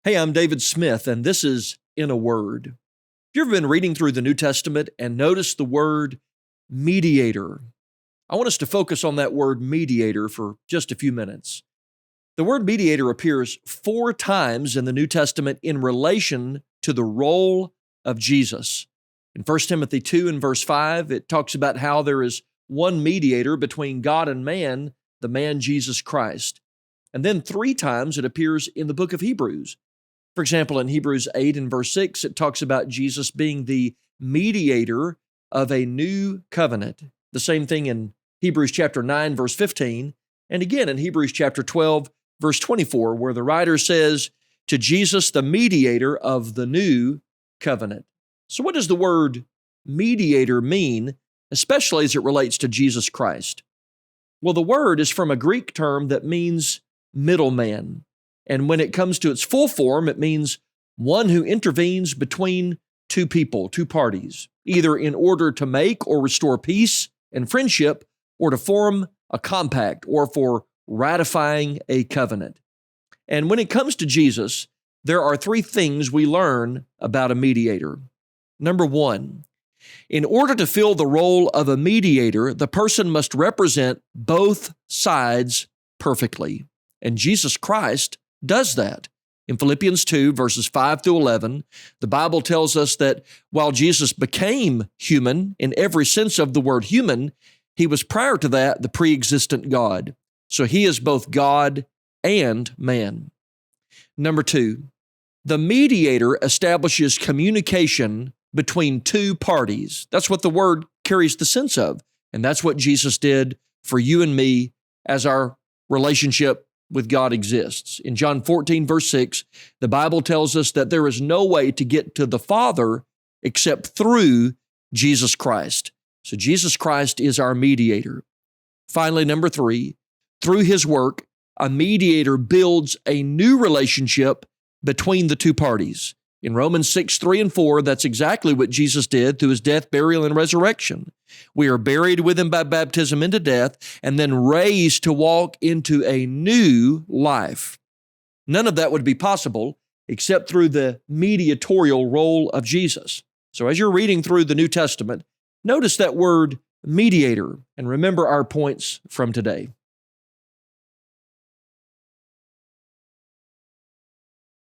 Hey, I'm David Smith, and this is In a Word. Have you ever been reading through the New Testament and noticed the word mediator? I want us to focus on that word mediator for just a few minutes. The word mediator appears 4 times in the New Testament in relation to the role of Jesus. In 1 Timothy 2 and verse 5, it talks about how there is one mediator between God and man, the man Jesus Christ. And then 3 times it appears in the book of Hebrews. For example, in Hebrews 8 and verse 6, it talks about Jesus being the mediator of a new covenant. The same thing in Hebrews chapter 9, verse 15, and again in Hebrews chapter 12, verse 24, where the writer says, to Jesus, the mediator of the new covenant. So what does the word mediator mean, especially as it relates to Jesus Christ? Well, the word is from a Greek term that means middleman. And when it comes to its full form, it means one who intervenes between 2 people, 2 parties, either in order to make or restore peace and friendship, or to form a compact, or for ratifying a covenant. And when it comes to Jesus, there are 3 things we learn about a mediator. Number 1, in order to fill the role of a mediator, the person must represent both sides perfectly. And Jesus Christ does that. In Philippians 2, verses 5 through 11, the Bible tells us that while Jesus became human in every sense of the word human, he was prior to that the pre-existent God. So he is both God and man. Number 2, the mediator establishes communication between 2 parties. That's what the word carries the sense of. And that's what Jesus did for you and me as our relationship with God exists. In John 14, verse 6, the Bible tells us that there is no way to get to the Father except through Jesus Christ. So Jesus Christ is our mediator. Finally, number 3, through his work, a mediator builds a new relationship between the 2 parties. In Romans 6, 3 and 4, that's exactly what Jesus did through his death, burial, and resurrection. We are buried with him by baptism into death and then raised to walk into a new life. None of that would be possible except through the mediatorial role of Jesus. So as you're reading through the New Testament, notice that word mediator and remember our points from today.